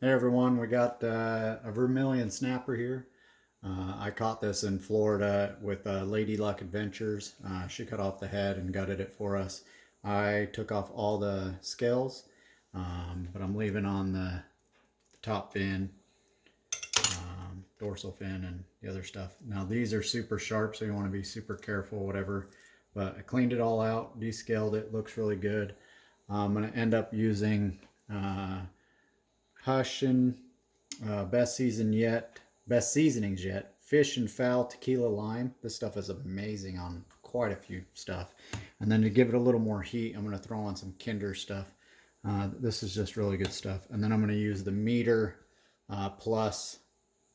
Hey everyone, we got a vermilion snapper here. I caught this in Florida with Lady Luck Adventures. She cut off the head and gutted it for us. I took off all the scales, but I'm leaving on the top fin, dorsal fin, and the other stuff. Now these are super sharp, so you want to be super careful, whatever. But I cleaned it all out, descaled it, looks really good. I'm going to end up using Hushin best seasonings yet. Fish and fowl tequila lime. This stuff is amazing on quite a few stuff. And then to give it a little more heat, I'm going to throw on some Kinder stuff. This is just really good stuff. And then I'm going to use the meter plus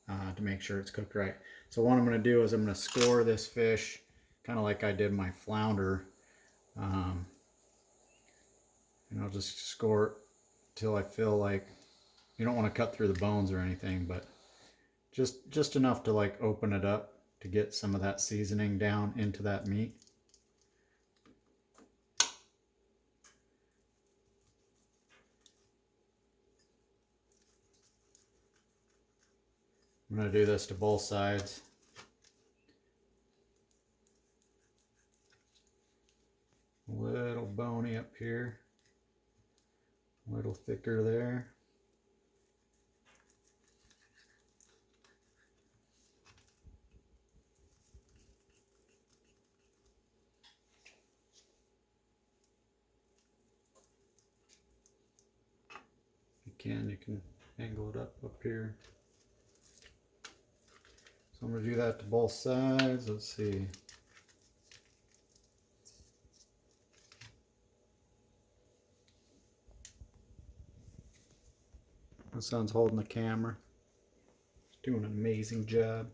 to make sure it's cooked right. So what I'm going to do is I'm going to score this fish, kind of like I did my flounder. And I'll just score it till I feel like, you don't want to cut through the bones or anything, but just enough to like open it up to get some of that seasoning down into that meat. I'm going to do this to both sides. A little bony up here, a little thicker there. You can angle it up here. So I'm going to do that to both sides. Let's see. My son's holding the camera. He's doing an amazing job.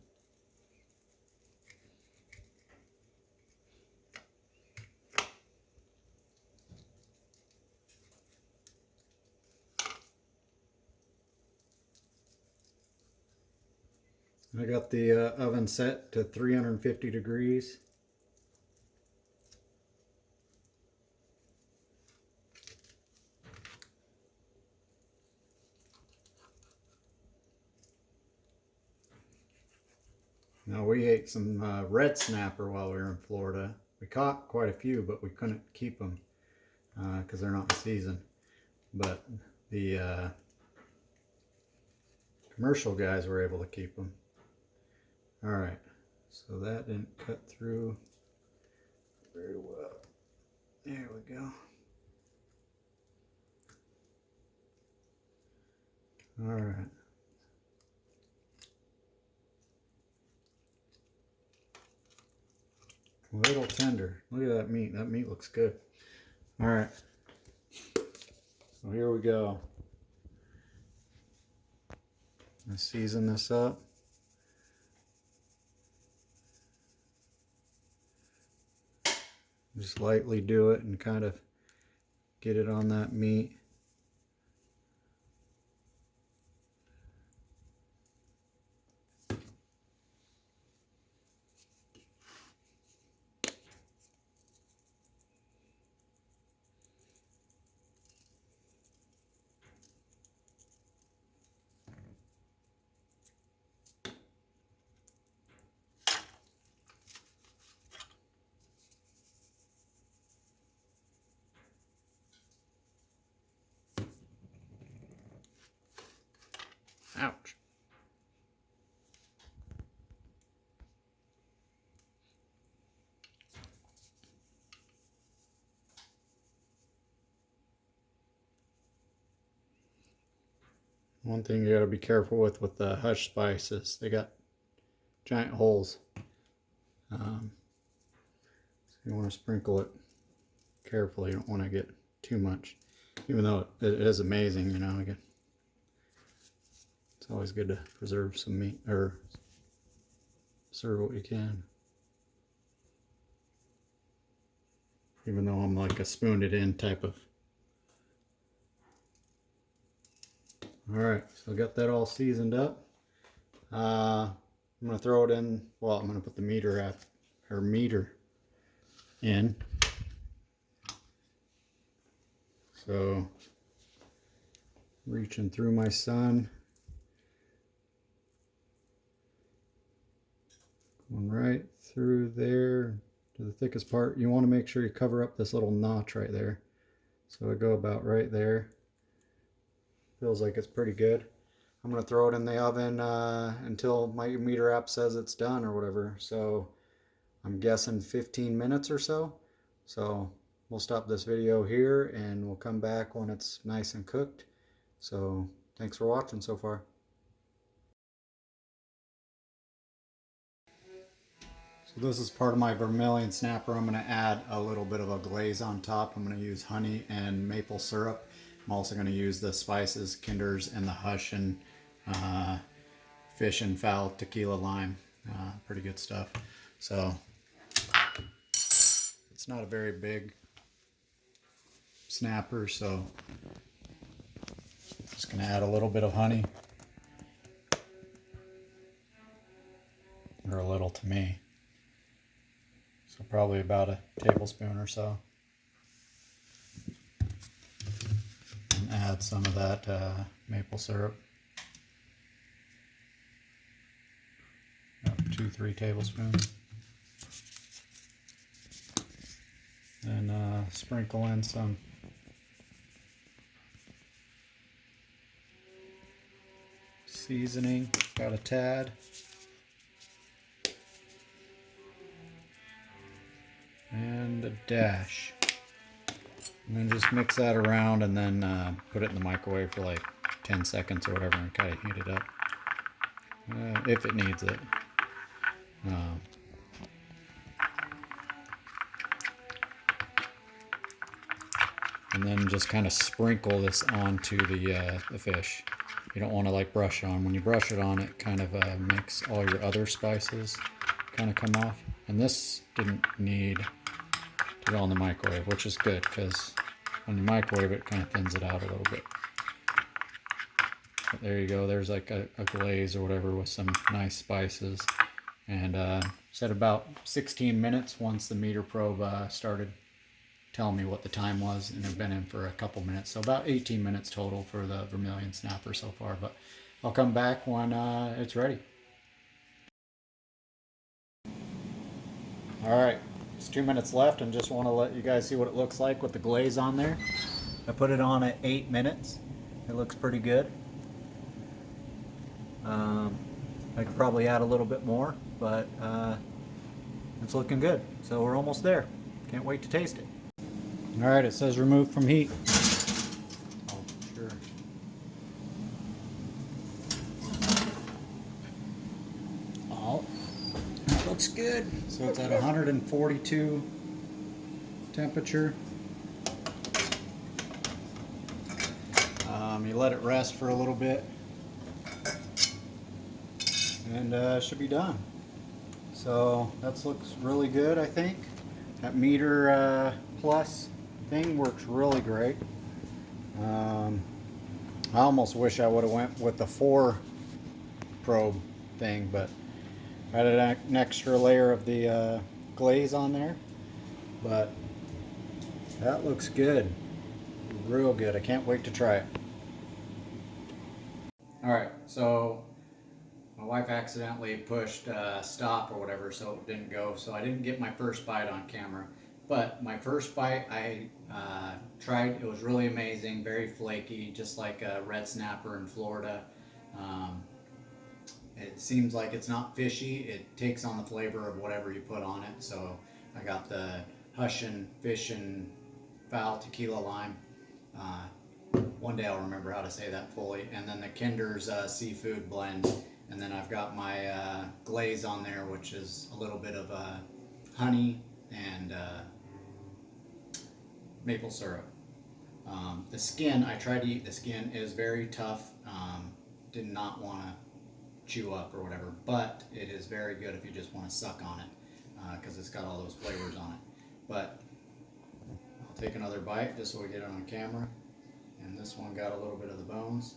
I got the oven set to 350 degrees. Now we ate some red snapper while we were in Florida. We caught quite a few, but we couldn't keep them because they're not in season. But the commercial guys were able to keep them. All right, so that didn't cut through very well. There we go. All right. A little tender. Look at that meat. That meat looks good. All right. So here we go. Let's season this up. Just lightly do it and kind of get it on that meat. Ouch. One thing you gotta be careful with the hush spices, they got giant holes. So you want to sprinkle it carefully. You don't want to get too much, even though it is amazing, you know. Again, it's always good to preserve some meat, or serve what you can. Even though I'm like a spooned it in type of. All right, so I got that all seasoned up. I'm gonna throw it in. Well, I'm gonna put the meter in. So Reaching through my son. Going right through there to the thickest part. You want to make sure you cover up this little notch right there. So I go about right there. Feels like it's pretty good. I'm going to throw it in the oven until my meter app says it's done or whatever. So I'm guessing 15 minutes or so. So we'll stop this video here and we'll come back when it's nice and cooked. So thanks for watching so far. So this is part of my vermilion snapper. I'm going to add a little bit of a glaze on top. I'm going to use honey and maple syrup. I'm also going to use the spices, Kinders, and the Hushin fish and fowl tequila lime. Pretty good stuff. So it's not a very big snapper, so just going to add a little bit of honey, or a little to me. So probably about a tablespoon or so. And add some of that maple syrup. About 2-3 tablespoons. And sprinkle in some seasoning, got a tad. And a dash. And then just mix that around and then put it in the microwave for like 10 seconds or whatever and kind of heat it up. If it needs it. And then just kind of sprinkle this onto the fish. You don't want to like brush it on. When you brush it on, it kind of makes all your other spices kind of come off. And this didn't need to go in the microwave, which is good because when you microwave it, kind of thins it out a little bit. But there you go. There's like a glaze or whatever with some nice spices. And said about 16 minutes once the meter probe started telling me what the time was, and I've been in for a couple minutes, so about 18 minutes total for the vermilion snapper so far, but I'll come back when it's ready. All right, it's 2 minutes left and just want to let you guys see what it looks like with the glaze on there. I put it on at 8 minutes. It looks pretty good. I could probably add a little bit more, but it's looking good. So we're almost there. Can't wait to taste it. All right, it says removed from heat. Oh, sure. Oh, that looks good. So it's at 142 temperature. You let it rest for a little bit, and should be done. So that looks really good, I think. That meter plus thing works really great. I almost wish I would have went with the 4 probe thing, but I added an extra layer of the glaze on there. But that looks good, real good. I can't wait to try it. All right, so my wife accidentally pushed stop or whatever, so it didn't go. So I didn't get my first bite on camera. But my first bite I tried, it was really amazing, very flaky, just like a red snapper in Florida. It seems like it's not fishy. It takes on the flavor of whatever you put on it. So I got the Hushin fish and fowl tequila lime. One day I'll remember how to say that fully. And then the Kinder's seafood blend. And then I've got my glaze on there, which is a little bit of honey and maple syrup. The skin, I tried to eat the skin. It is very tough. Did not want to chew up or whatever, but it is very good if you just want to suck on it because it's got all those flavors on it. But I'll take another bite just so we get it on camera. And this one got a little bit of the bones.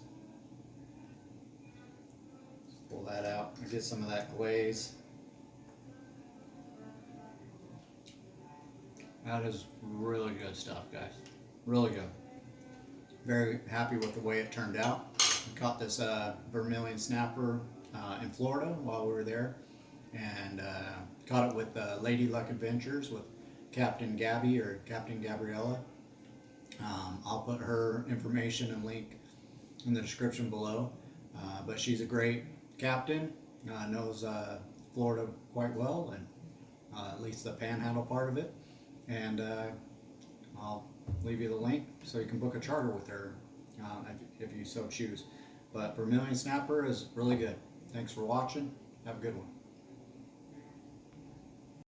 Let's pull that out and get some of that glaze. That is really good stuff, guys. Really good. Very happy with the way it turned out. We caught this vermilion snapper in Florida while we were there, and caught it with Lady Luck Adventures with Captain Gabby or Captain Gabriella. I'll put her information and link in the description below. But she's a great captain, knows Florida quite well, and at least the panhandle part of it. And I'll leave you the link so you can book a charter with her if you so choose. But Vermilion Snapper is really good. Thanks for watching. Have a good one.